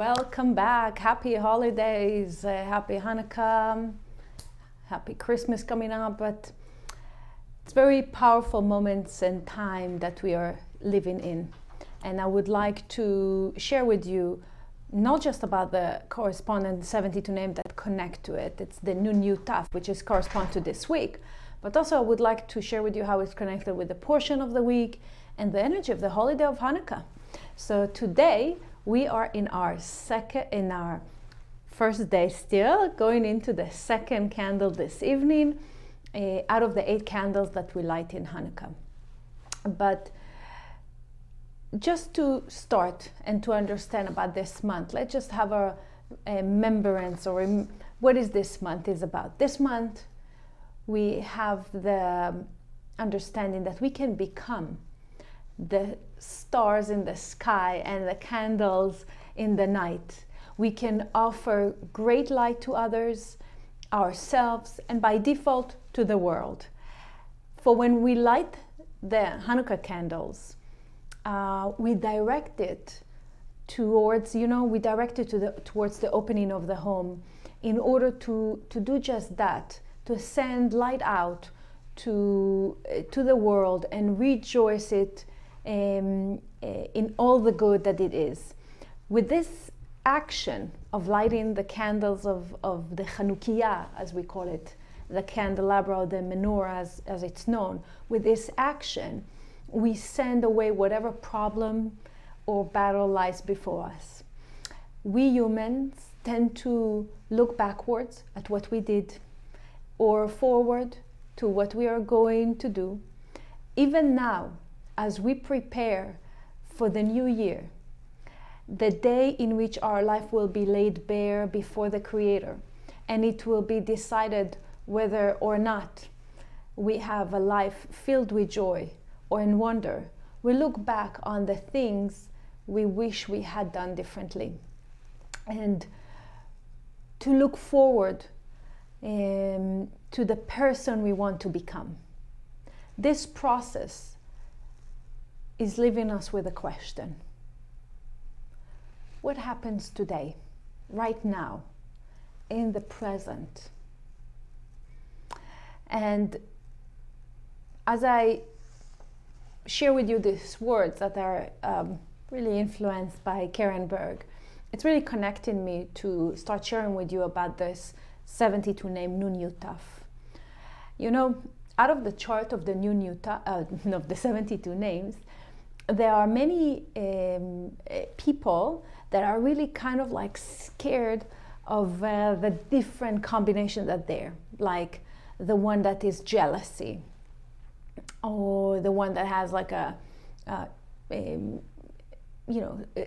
Welcome back. Happy holidays, happy Hanukkah, happy Christmas coming up. But it's very powerful moments and time that we are living in. And I would like to share with you not just about the corresponding 72 names that connect to it. It's the Nun Yutaf, which is correspond to this week. But also I would like to share with you how it's connected with the portion of the week and the energy of the holiday of Hanukkah. So today, we are in our first day still, going into the second candle this evening, out of the 8 candles that we light in Hanukkah. But just to start and to understand about this month, let's just have a remembrance or what is this month is about. This month, we have the understanding that we can become the stars in the sky and the candles in the night. We can offer great light to others, ourselves, and by default to the world. For when we light the Hanukkah candles, we direct it towards, towards the opening of the home in order to do just that, to send light out to the world and rejoice it in all the good that it is. With this action of lighting the candles of the Chanukiah, as we call it, the candelabra or the menorah as it's known, with this action, we send away whatever problem or battle lies before us. We humans tend to look backwards at what we did or forward to what we are going to do. Even now, as we prepare for the new year, the day in which our life will be laid bare before the Creator, and it will be decided whether or not we have a life filled with joy or in wonder, we look back on the things we wish we had done differently, and to look forward to the person we want to become. This process is leaving us with a question. What happens today, right now, in the present? And as I share with you these words that are really influenced by Karen Berg, it's really connecting me to start sharing with you about this 72 name Nun Yutaf. You know, out of the chart of the Nun Yutaf, of the 72 names, there are many people that are really kind of like scared of the different combinations that there, like the one that is jealousy, or the one that has like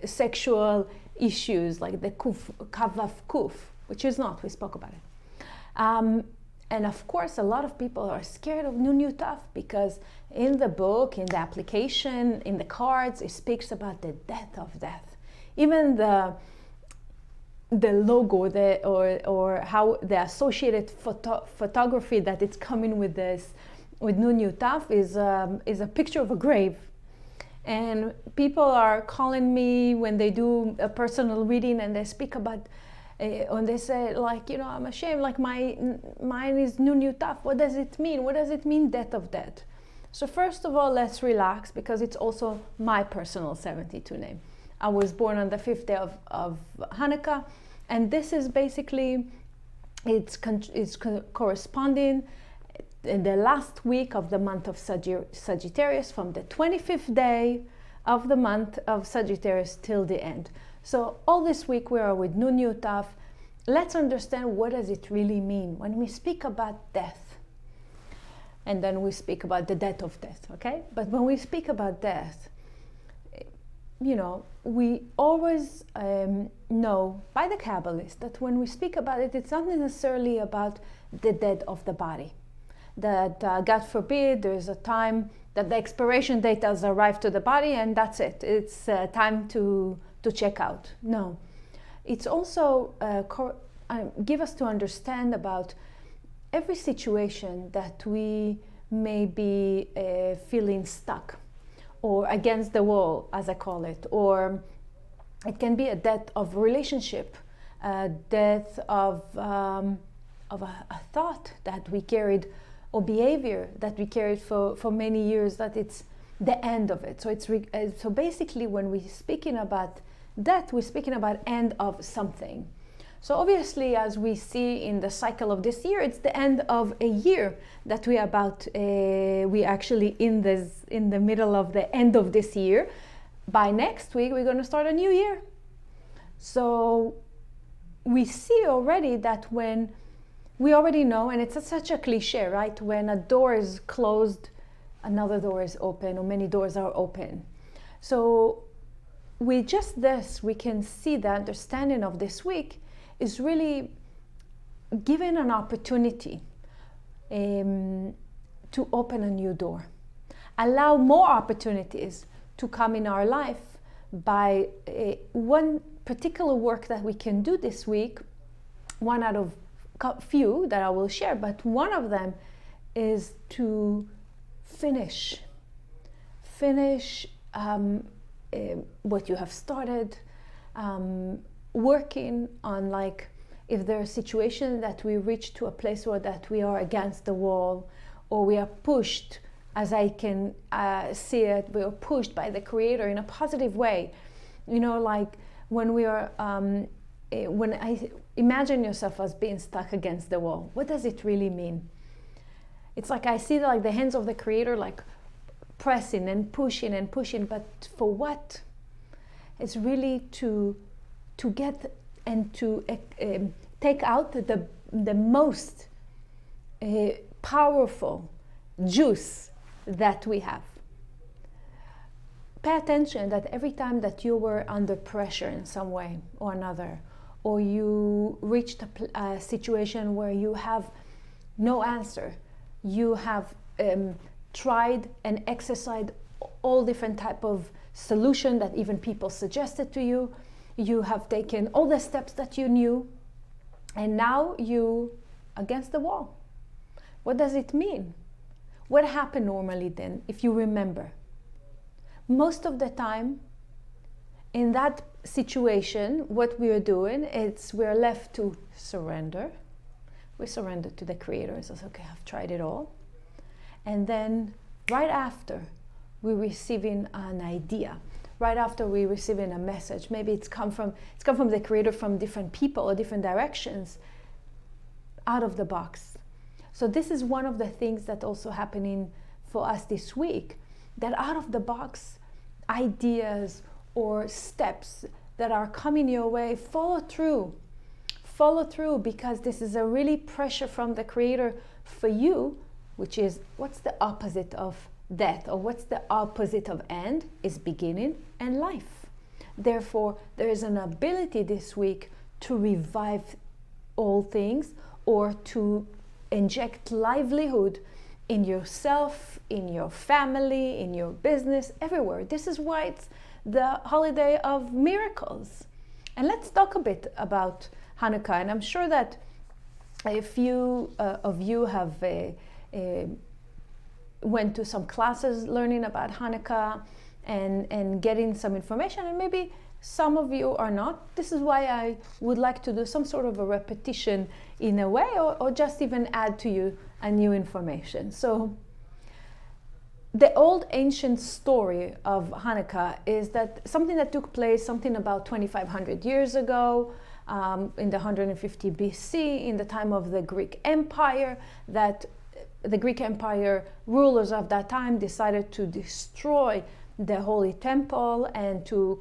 sexual issues, like the kavaf kuf, which is not, we spoke about it. And of course, a lot of people are scared of Nun Yutaf because in the book, in the application, in the cards, it speaks about the death of death. Even the logo, or how the associated photography that it's coming with Nun Yutaf is a picture of a grave. And people are calling me when they do a personal reading and they speak about and they say, like, I'm ashamed, like mine is Nun Yutaf. What does it mean? What does it mean, death of death? So first of all, let's relax, because it's also my personal 72 name. I was born on the 5th day of Hanukkah, and this is basically, it's corresponding in the last week of the month of Sagittarius, from the 25th day of the month of Sagittarius till the end. So all this week we are with Nun Yutaf. Let's understand, what does it really mean when we speak about death? And then we speak about the death of death, okay? But when we speak about death, we always know by the Kabbalists that when we speak about it, it's not necessarily about the death of the body. That God forbid, there's a time that the expiration date has arrived to the body and that's it. It's time to check out. No. It's also give us to understand about every situation that we may be feeling stuck or against the wall, as I call it, or It can be a death of relationship, a death of a thought that we carried, or behavior that we carried for many years, that it's the end of it. So so basically, when we're speaking about death, we're speaking about end of something. So obviously, as we see in the cycle of this year, it's the end of a year that we actually in the middle of the end of this year. By next week, we're going to start a new year. So we see already that when we already know, and it's such a cliche, right? When a door is closed, another door is open, or many doors are open. So we can see the understanding of this week is really given an opportunity to open a new door. Allow more opportunities to come in our life by one particular work that we can do this week, one out of few that I will share, but one of them is to finish what you have started, working on, like, if there are situations that we reach to a place where that we are against the wall, or we are pushed, as I can see it, we are pushed by the Creator in a positive way. You know, like when we are, when I imagine yourself as being stuck against the wall, what does it really mean? It's like I see like the hands of the Creator, like pressing and pushing, but for what? It's really to get and to take out the most powerful juice that we have. Pay attention that every time that you were under pressure in some way or another, or you reached a situation where you have no answer, you have tried and exercised all different type of solution that even people suggested to you. You have taken all the steps that you knew, and now you against the wall. What does it mean? What happened normally then, if you remember? Most of the time, in that situation, what we are doing is we're left to surrender. We surrender to the Creator and says, okay, I've tried it all. And then right after, we're receiving an idea. Right after we're receiving a message. Maybe it's come from the Creator from different people or different directions, out of the box. So this is one of the things that also happening for us this week, that out of the box ideas or steps that are coming your way, follow through, because this is a really pressure from the Creator for you, which is, what's the opposite of death, or what's the opposite of end? Is beginning and life. Therefore, there is an ability this week to revive all things, or to inject livelihood in yourself, in your family, in your business, everywhere. This is why it's the holiday of miracles. And let's talk a bit about Hanukkah. And I'm sure that a few of you have went to some classes learning about Hanukkah and getting some information, and maybe some of you are not. This is why I would like to do some sort of a repetition in a way, or just even add to you a new information. So the old ancient story of Hanukkah is that something that took place something about 2,500 years ago, in the 150 BC, in the time of the Greek Empire, that the Greek Empire rulers of that time decided to destroy the Holy Temple and to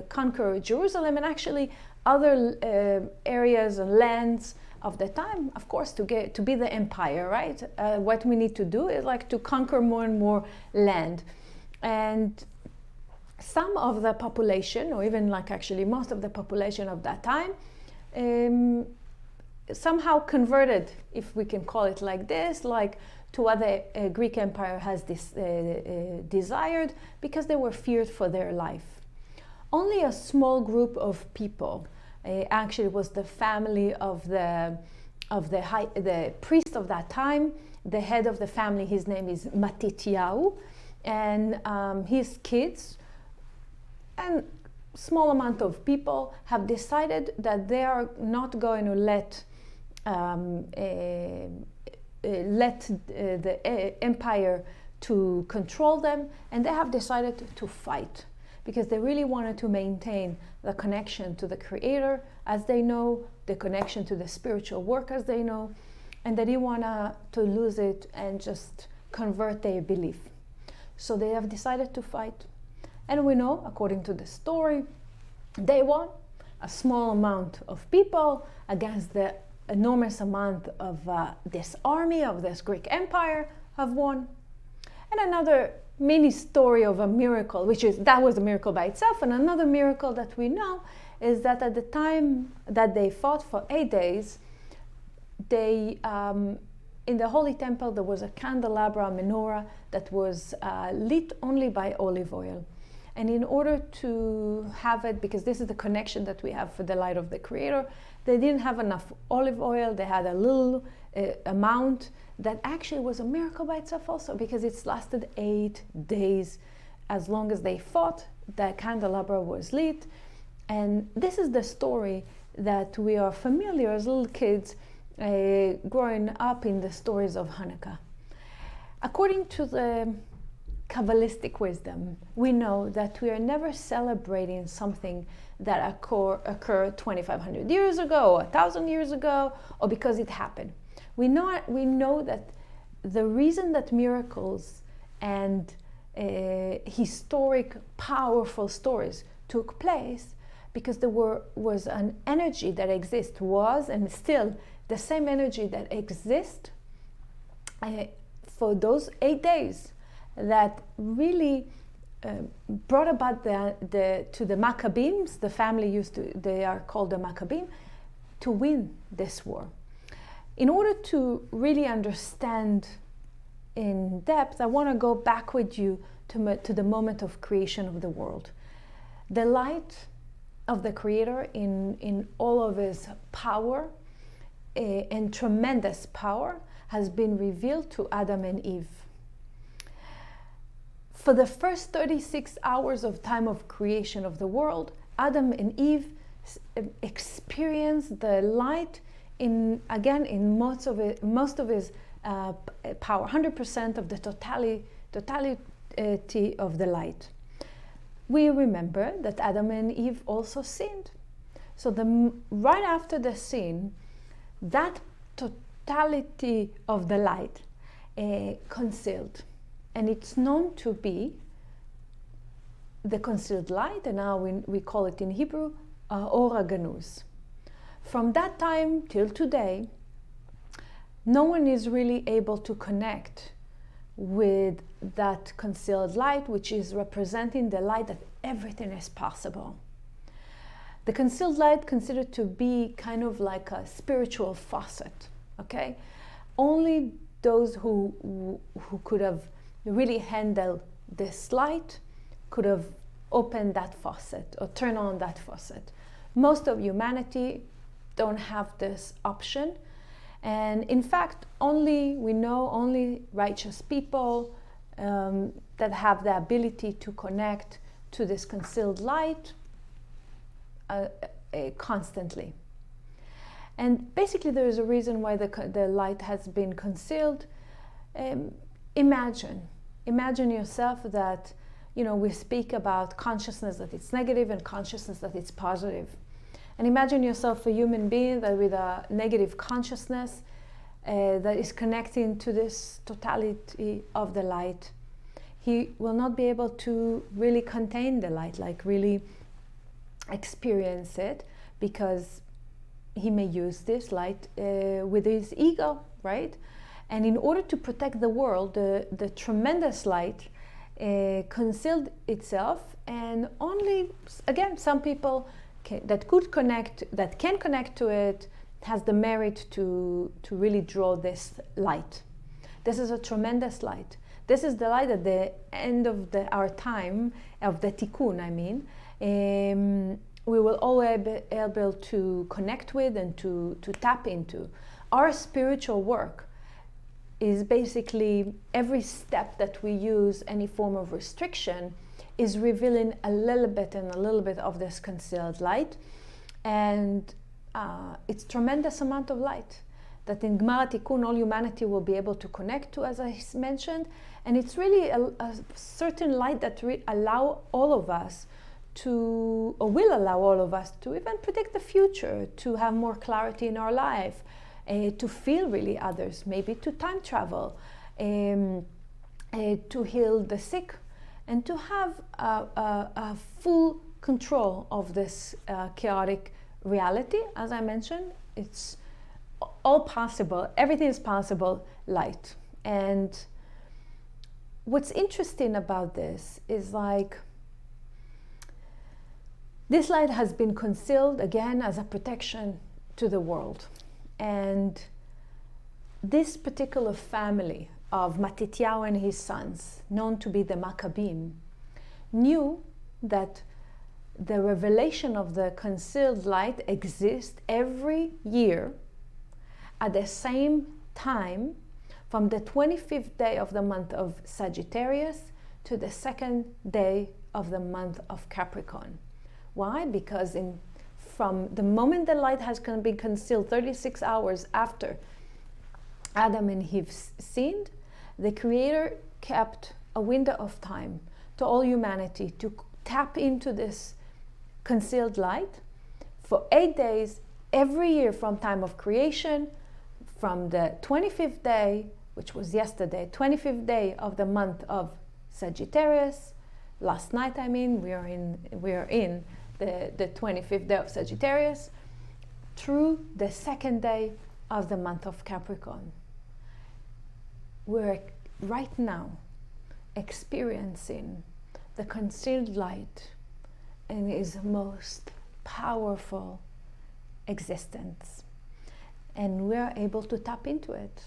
conquer Jerusalem and actually other areas and lands of the time, of course, to be the empire, right? What we need to do is like to conquer more and more land. And some of the population, or even like actually most of the population of that time, somehow converted, if we can call it like this, like to what the Greek Empire has desired, because they were feared for their life. Only a small group of people, actually was the family of the priest of that time, the head of the family. His name is Matityahu, and his kids, and small amount of people have decided that they are not going to let the empire to control them, and they have decided to fight because they really wanted to maintain the connection to the Creator as they know, the connection to the spiritual work as they know, and they didn't want to lose it and just convert their belief. So they have decided to fight. And we know, according to the story, they won. A small amount of people against the enormous amount of this army of this Greek Empire have won. And another mini story of a miracle, that was a miracle by itself, and another miracle that we know is that at the time that they fought for 8 days, they in the Holy Temple there was a candelabra, a menorah that was lit only by olive oil. And in order to have it, because this is the connection that we have for the light of the Creator, they didn't have enough olive oil. They had a little amount that actually was a miracle by itself also, because it's lasted 8 days. As long as they fought, the candelabra was lit. And this is the story that we are familiar as little kids growing up in the stories of Hanukkah. According to the Kabbalistic wisdom, we know that we are never celebrating something that occurred 2,500 years ago, or 1,000 years ago, or because it happened. We know that the reason that miracles and historic, powerful stories took place because there was an energy that was and still the same energy that exists for those 8 days that really brought about to the Maccabees, the family they are called the Maccabees, to win this war. In order to really understand in depth, I want to go back with you to the moment of creation of the world. The light of the Creator in all of his power and tremendous power has been revealed to Adam and Eve. For the first 36 hours of time of creation of the world, Adam and Eve experienced the light in most of his power, 100% of the totality of the light. We remember that Adam and Eve also sinned. So right after the sin, that totality of the light concealed. And it's known to be the concealed light, and now we call it in Hebrew, Or HaGanuz. From that time till today, no one is really able to connect with that concealed light, which is representing the light that everything is possible. The concealed light considered to be kind of like a spiritual faucet, okay? Only those who could have really handled this light could have opened that faucet or turned on that faucet. Most of humanity don't have this option. And in fact, only righteous people that have the ability to connect to this concealed light constantly. And basically there is a reason why the light has been concealed. Imagine yourself that, we speak about consciousness that it's negative and consciousness that it's positive. And imagine yourself a human being that with a negative consciousness that is connecting to this totality of the light. He will not be able to really contain the light, like really experience it, because he may use this light with his ego, right? And in order to protect the world, the tremendous light concealed itself, and only, again, some people that can connect to it, has the merit to really draw this light. This is a tremendous light. This is the light at the end of our time, of the tikkun, we will always be able to connect with and to tap into. Our spiritual work is basically every step that we use any form of restriction is revealing a little bit of this concealed light. And it's tremendous amount of light that in Gmar Tikkun all humanity will be able to connect to, as I mentioned. And it's really a certain light that allow all of us to, or will allow all of us to even predict the future, to have more clarity in our life, to feel really others, maybe to time travel, to heal the sick, and to have a full control of this chaotic reality. As I mentioned, it's all possible, everything is possible light. And what's interesting about this is like, this light has been concealed again as a protection to the world. And this particular family of Matityahu and his sons, known to be the Maccabim, knew that the revelation of the concealed light exists every year at the same time, from the 25th day of the month of Sagittarius to the second day of the month of Capricorn. Why? Because from the moment the light has been concealed, 36 hours after Adam and Eve sinned, the Creator kept a window of time to all humanity to tap into this concealed light for 8 days every year from time of creation, from the 25th day, which was yesterday, 25th day of the month of Sagittarius. Last night, I mean, we are in the 25th day of Sagittarius, through the second day of the month of Capricorn. We're right now experiencing the concealed light in its most powerful existence. And we are able to tap into it.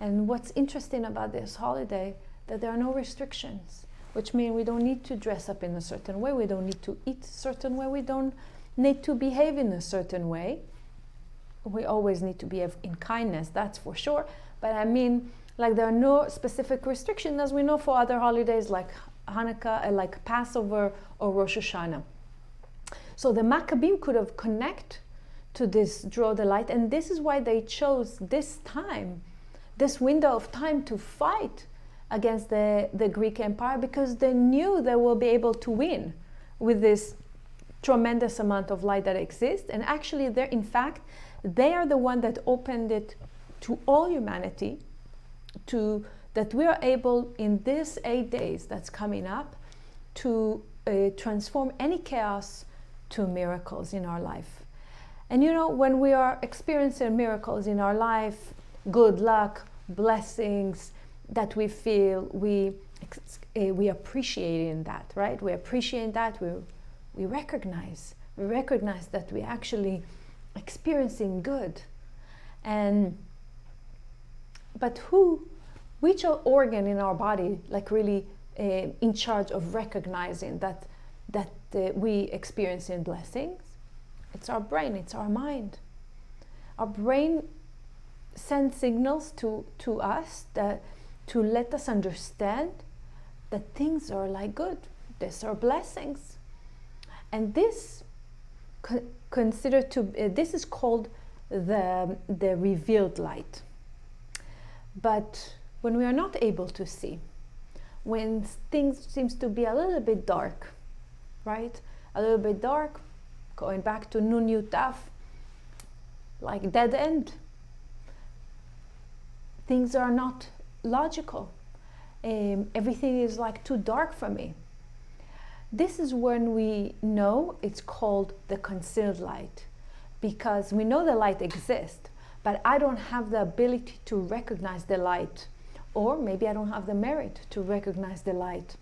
And what's interesting about this holiday, that there are no restrictions, which means we don't need to dress up in a certain way, we don't need to eat a certain way, we don't need to behave in a certain way. We always need to behave in kindness, that's for sure. But I mean, like, there are no specific restrictions, as we know for other holidays like Hanukkah, like Passover or Rosh Hashanah. So the Maccabim could have connected to this, draw the light, and this is why they chose this time, this window of time, to fight against the Greek Empire, because they knew they will be able to win with this tremendous amount of light that exists. And actually, in fact, they are the one that opened it to all humanity, that we are able in these 8 days that's coming up to transform any chaos to miracles in our life. And you know, when we are experiencing miracles in our life, good luck, blessings that we feel, we appreciate in that, right? We appreciate that, we recognize that we actually experiencing good. But which organ in our body, like, really in charge of recognizing that we experience in blessings? It's our brain, it's our mind. Our brain sends signals to us to let us understand that things are like good, these are blessings. And this this is called the revealed light. But when we are not able to see, when things seems to be a little bit dark, right? A little bit dark, going back to Nun Yud Taf, like dead end. Things are not logical. Everything is like too dark for me. This is when we know it's called the concealed light, because we know the light exists, but I don't have the ability to recognize the light, or maybe I don't have the merit to recognize the light.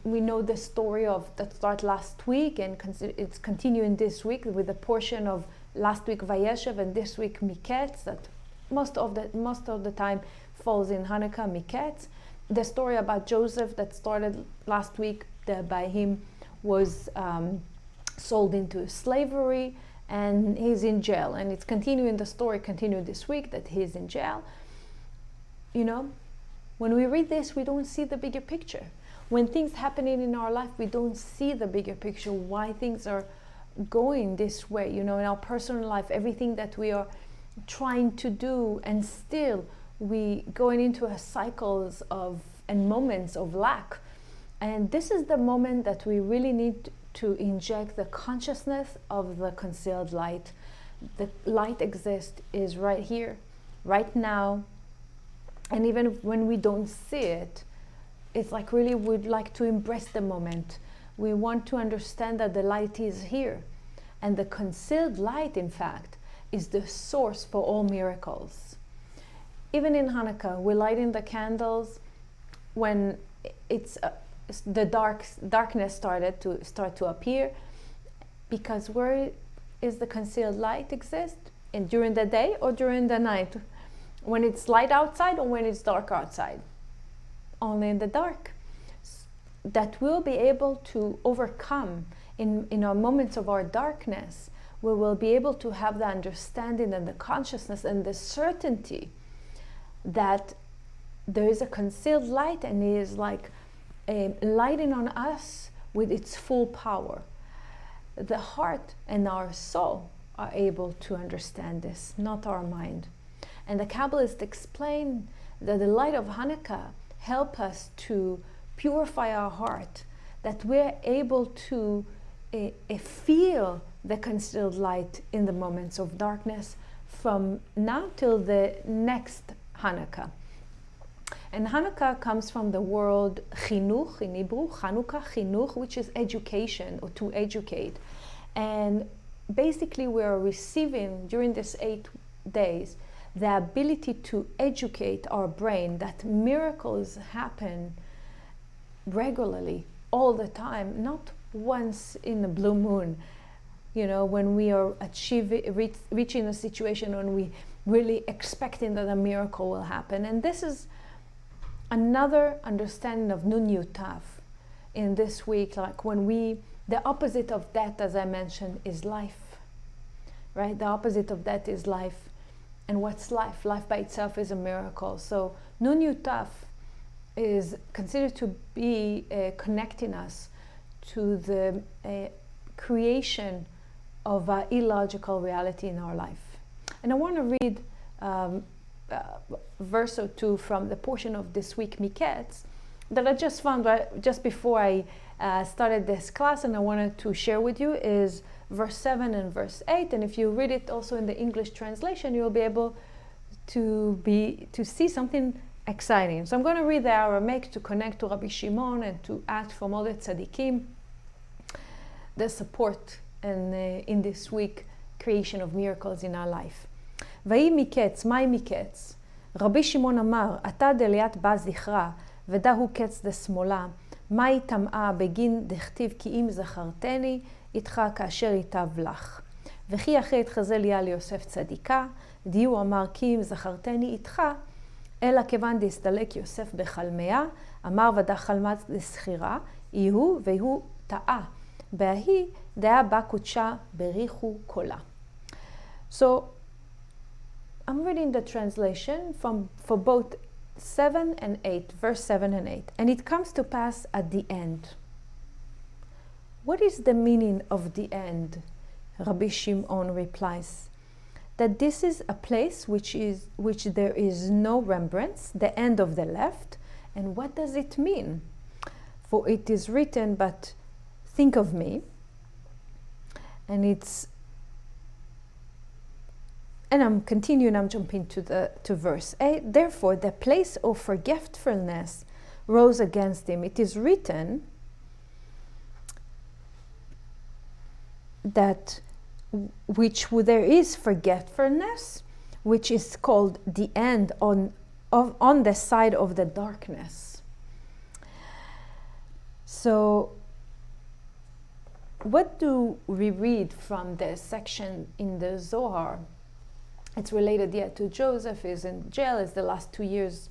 We know the story that started last week, and it's continuing this week with a portion of last week Vayeshev and this week Miketz, that most of the time falls in Hanukkah, Miketz. The story about Joseph that started last week, by him was sold into slavery, and he's in jail, and it's continuing, the story continued this week that he's in jail. You know, when we read this, we don't see the bigger picture. when things happening in our life, we don't see the bigger picture, why things are going this way, in our personal life, everything that we are trying to do, and still we going into a cycles of and moments of lack. And this is the moment that we really need to inject the consciousness of the concealed light. The light exists, is right here, right now, and even when we don't see it, it's like really we'd like to embrace the moment. We want to understand that the light is here, and the concealed light, in fact, is the source for all miracles. Even in Hanukkah, we're lighting the candles when it's the darkness start to appear, because where is the concealed light exist? And during the day or during the night? When it's light outside or when it's dark outside? Only in the dark. That we'll be able to overcome in our moments of our darkness. We will be able to have the understanding and the consciousness and the certainty that there is a concealed light, and it is like lighting on us with its full power. The heart and our soul are able to understand this, not our mind. And the Kabbalists explain that the light of Hanukkah help us to purify our heart, that we're able to feel the concealed light in the moments of darkness from now till the next Hanukkah. And Hanukkah comes from the word chinuch in Hebrew, Chanukah, chinuch, which is education, or to educate. And basically we are receiving during these 8 days the ability to educate our brain that miracles happen regularly, all the time, not once in a blue moon, when we are reaching a situation when we really expecting that a miracle will happen. And this is another understanding of Nun Yutaf in this week, like when the opposite of death, as I mentioned, is life, right? The opposite of death is life. And what's life? Life by itself is a miracle. So Nun Yutaf is considered to be connecting us to the creation of an illogical reality in our life. And I want to read a verse or two from the portion of this week Miketz that I just found just before I started this class, and I wanted to share with you, is verse 7 and verse 8. And if you read it also in the English translation, you'll be able to see something exciting. So I'm going to read the Aramaic to connect to Rabbi Shimon and to ask from all the tzaddikim the support and in this week creation of miracles in our life. ויהי מקץ, מהי מקץ? רבי שמעון אמר, אתה דליית בה זכרה, ודהו קץ דשמאלה, מהי טמאה בגין דכתיב כי אם זכרתני, איתך כאשר ייטב לך. וכי אחרי התחזליה ליוסף צדיקה, דיו אמר כי אם זכרתני איתך, אלא כיוון דסתלק יוסף בחלמיה, אמר ודה חלמת דסחירה, יהוא והוא טעה. בהיא דעה בה קודשה בריחו קולה. So, I'm reading the translation for both 7 and 8, verse 7 and 8. And it comes to pass at the end. What is the meaning of the end? Rabbi Shimon replies, that this is a place which there is no remembrance, the end of the left. And what does it mean? For it is written, but think of me. And I'm continuing, I'm jumping to verse 8. Therefore, the place of forgetfulness rose against him. It is written that there is forgetfulness, which is called the end on the side of the darkness. So, what do we read from the section in the Zohar? It's related yet to Joseph is in jail. It's the last 2 years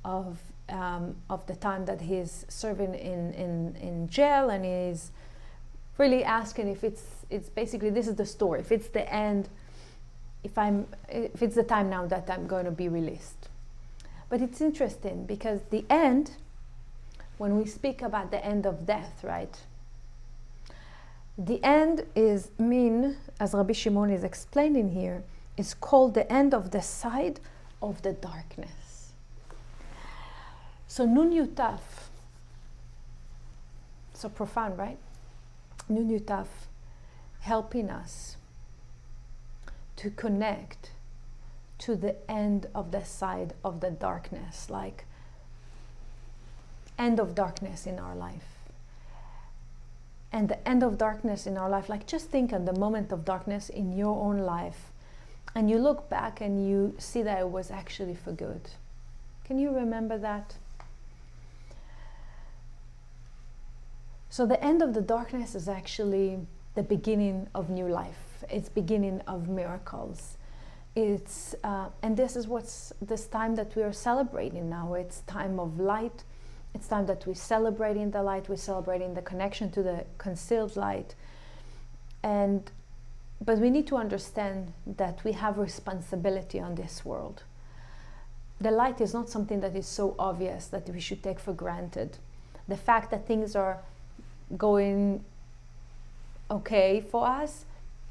of the time that he's serving in jail, and he's really asking if it's basically, this is the story, if it's the end, if it's the time now that I'm going to be released. But it's interesting because the end when we speak about the end of death, right? The end is as Rabbi Shimon is explaining here, is called the end of the side of the darkness. So Nun Yutaf, so profound, right? Nun Yutaf, helping us to connect to the end of the side of the darkness, like end of darkness in our life. And the end of darkness in our life, like just think on the moment of darkness in your own life, and you look back and you see that it was actually for good. Can you remember that? So the end of the darkness is actually the beginning of new life. It's beginning of miracles. It's and this is what's this time that we are celebrating now. It's time of light. It's time that we're celebrating the light. We're celebrating the connection to the concealed light. But we need to understand that we have responsibility on this world. The light is not something that is so obvious that we should take for granted. The fact that things are going okay for us,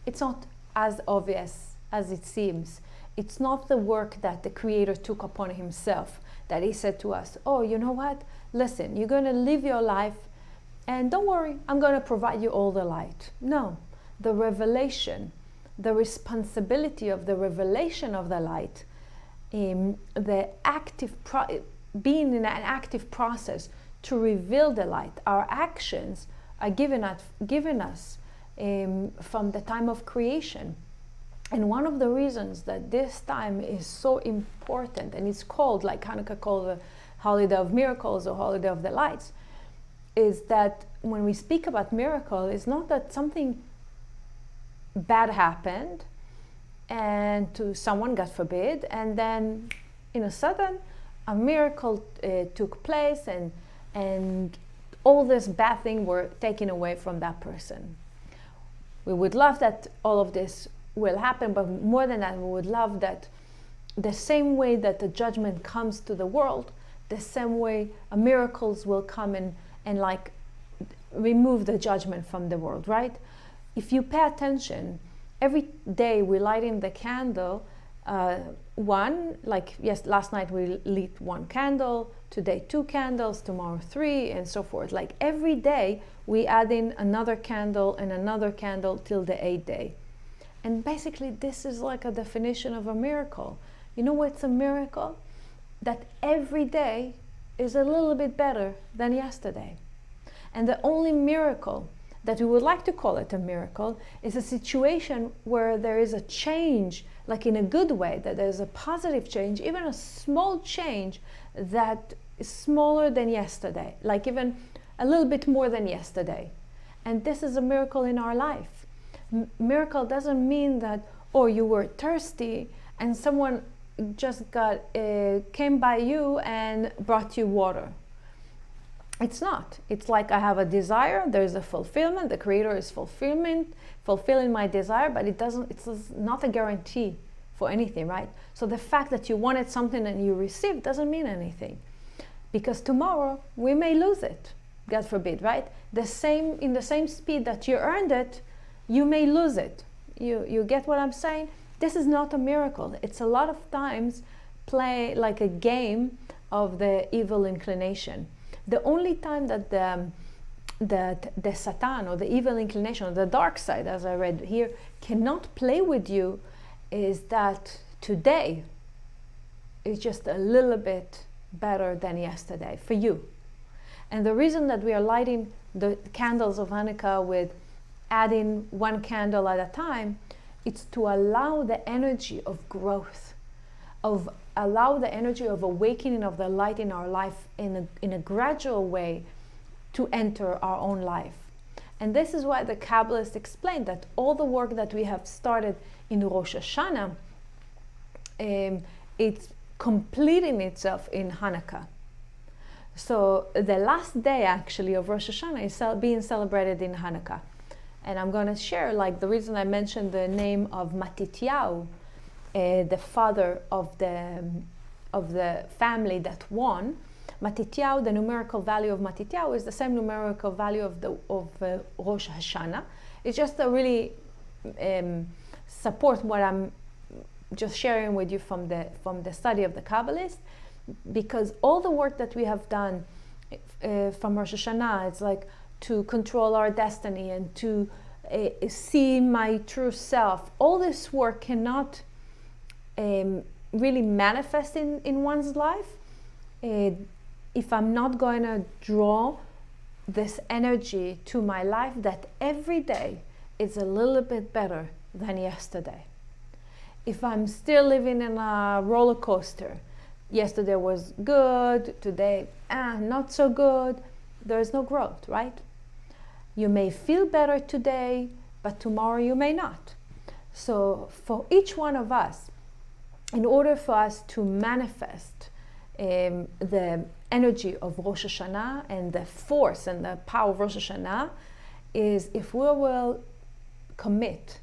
it's not as obvious as it seems. It's not the work that the Creator took upon Himself, that He said to us, oh, you know what? Listen, you're going to live your life and don't worry, I'm going to provide you all the light. No, the revelation, the responsibility of the revelation of the light, the active being in an active process to reveal the light. Our actions are given us from the time of creation. And one of the reasons that this time is so important, and it's called, like Hanukkah called the holiday of miracles or holiday of the lights, is that when we speak about miracle, it's not that something bad happened and to someone, God forbid, and then in a sudden a miracle took place and all this bad thing were taken away from that person. We would love that all of this will happen, but more than that, we would love that the same way that the judgment comes to the world, the same way miracles will come and like remove the judgment from the world, right? If you pay attention, every day we light in the candle, last night we lit one candle, today 2 candles, tomorrow 3, and so forth. Like every day we add in another candle and another candle till the 8th day. And basically this is like a definition of a miracle. You know what's a miracle? That every day is a little bit better than yesterday. And the only miracle that we would like to call it a miracle is a situation where there is a change, like in a good way, that there's a positive change, even a small change that is smaller than yesterday, like even a little bit more than yesterday. And this is a miracle in our life. Miracle doesn't mean that, oh, you were thirsty and someone just came by you and brought you water. It's not. It's like I have a desire, there's a fulfillment, the Creator is fulfilling my desire, but it's not a guarantee for anything, right? So the fact that you wanted something and you received doesn't mean anything, because tomorrow we may lose it, God forbid, right? In the same speed that you earned it, you may lose it. You get what I'm saying? This is not a miracle. It's a lot of times play like a game of the evil inclination. The only time that the Satan or the evil inclination or the dark side, as I read here, cannot play with you is that today is just a little bit better than yesterday for you. And the reason that we are lighting the candles of Hanukkah with adding 1 candle at a time, it's to allow the energy of growth, allow the energy of awakening of the light in our life in a gradual way to enter our own life. And this is why the Kabbalists explain that all the work that we have started in Rosh Hashanah, it's completing itself in Hanukkah. So the last day actually of Rosh Hashanah is being celebrated in Hanukkah. And I'm going to share, like, the reason I mentioned the name of Matityahu, the father of the family that won, Matityahu, the numerical value of Matityahu is the same numerical value of Rosh Hashanah. It's just to really support what I'm just sharing with you from the study of the Kabbalist, because all the work that we have done from Rosh Hashanah, it's like to control our destiny and to see my true self. All this work cannot really manifest in one's life if I'm not going to draw this energy to my life that every day is a little bit better than yesterday. If I'm still living in a roller coaster, yesterday was good, today not so good, there's no growth, right? You may feel better today, but tomorrow you may not. So for each one of us, in order for us to manifest the energy of Rosh Hashanah and the force and the power of Rosh Hashanah, is if we will commit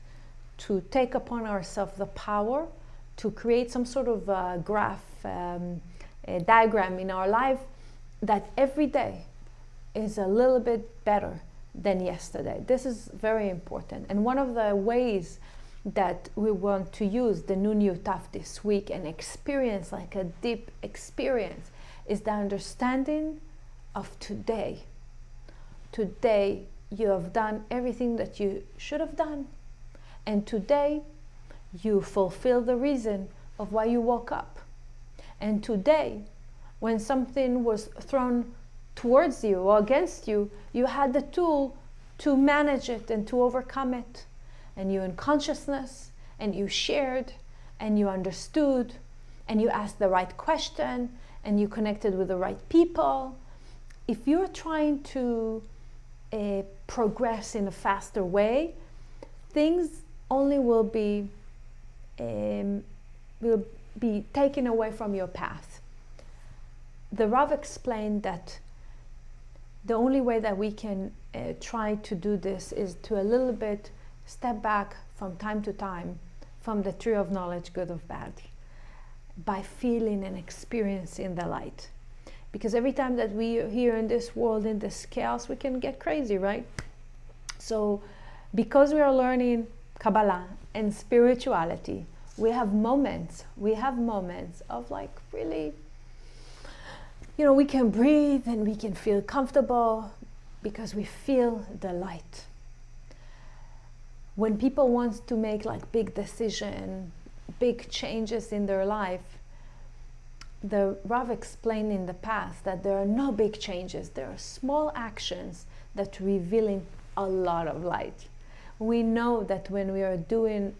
to take upon ourselves the power to create some sort of graph, a diagram in our life that every day is a little bit better than yesterday. This is very important. And one of the ways that we want to use the Nun Yutaf this week and experience like a deep experience is the understanding of today. Today you have done everything that you should have done. And today you fulfill the reason of why you woke up. And today, when something was thrown towards you or against you, you had the tool to manage it and to overcome it. And you in consciousness, and you shared, and you understood, and you asked the right question, and you connected with the right people. If you're trying to progress in a faster way, things only will be taken away from your path. The Rav explained that the only way that we can try to do this is to a little bit step back from time to time from the tree of knowledge, good or bad, by feeling and experiencing the light. Because every time that we are here in this world, in this chaos, we can get crazy, right? So because we are learning Kabbalah and spirituality, we have moments of like really, we can breathe and we can feel comfortable because we feel the light. When people want to make like big decisions, big changes in their life, the Rav explained in the past that there are no big changes. There are small actions that revealing a lot of light. We know that when we are doing,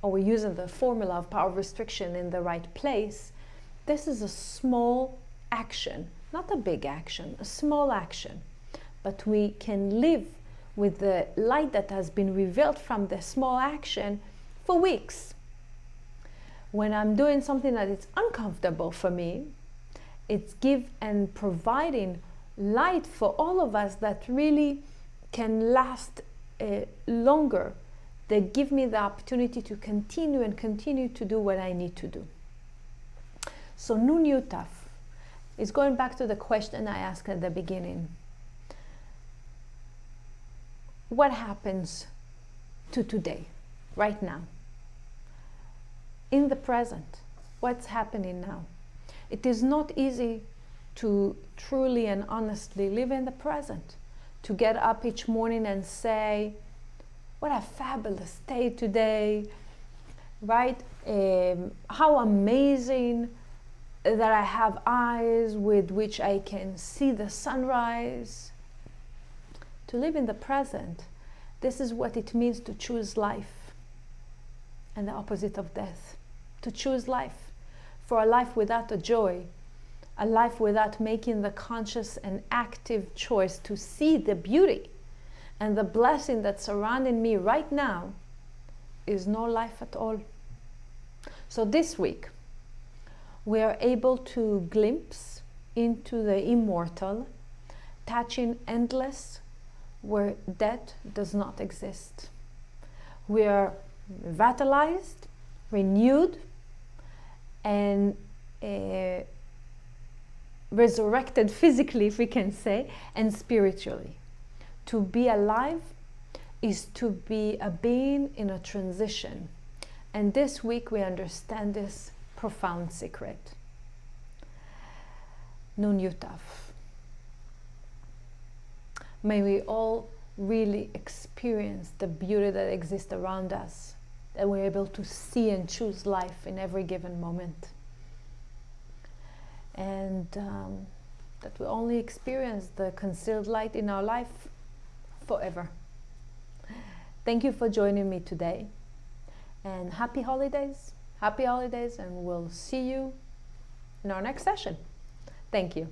or we're using the formula of power of restriction in the right place, this is a small action, not a big action, a small action. But we can live with the light that has been revealed from the small action for weeks. When I'm doing something that is uncomfortable for me, it's give and providing light for all of us that really can last longer. They give me the opportunity to continue to do what I need to do. So Nun Yutaf is going back to the question I asked at the beginning. What happens to today, right now? In the present, what's happening now? It is not easy to truly and honestly live in the present, to get up each morning and say, what a fabulous day today, right? How amazing that I have eyes with which I can see the sunrise. To live in the present, this is what it means to choose life and the opposite of death. To choose life. For a life without a joy, a life without making the conscious and active choice to see the beauty and the blessing that's surrounding me right now, is no life at all. So this week, we are able to glimpse into the immortal, touching endless, where death does not exist. We are revitalized, renewed, and resurrected physically, if we can say, and spiritually. To be alive is to be a being in a transition. And this week we understand this profound secret. Nun Yutaf. May we all really experience the beauty that exists around us, that we're able to see and choose life in every given moment. And that we only experience the concealed light in our life forever. Thank you for joining me today. And happy holidays, and we'll see you in our next session. Thank you.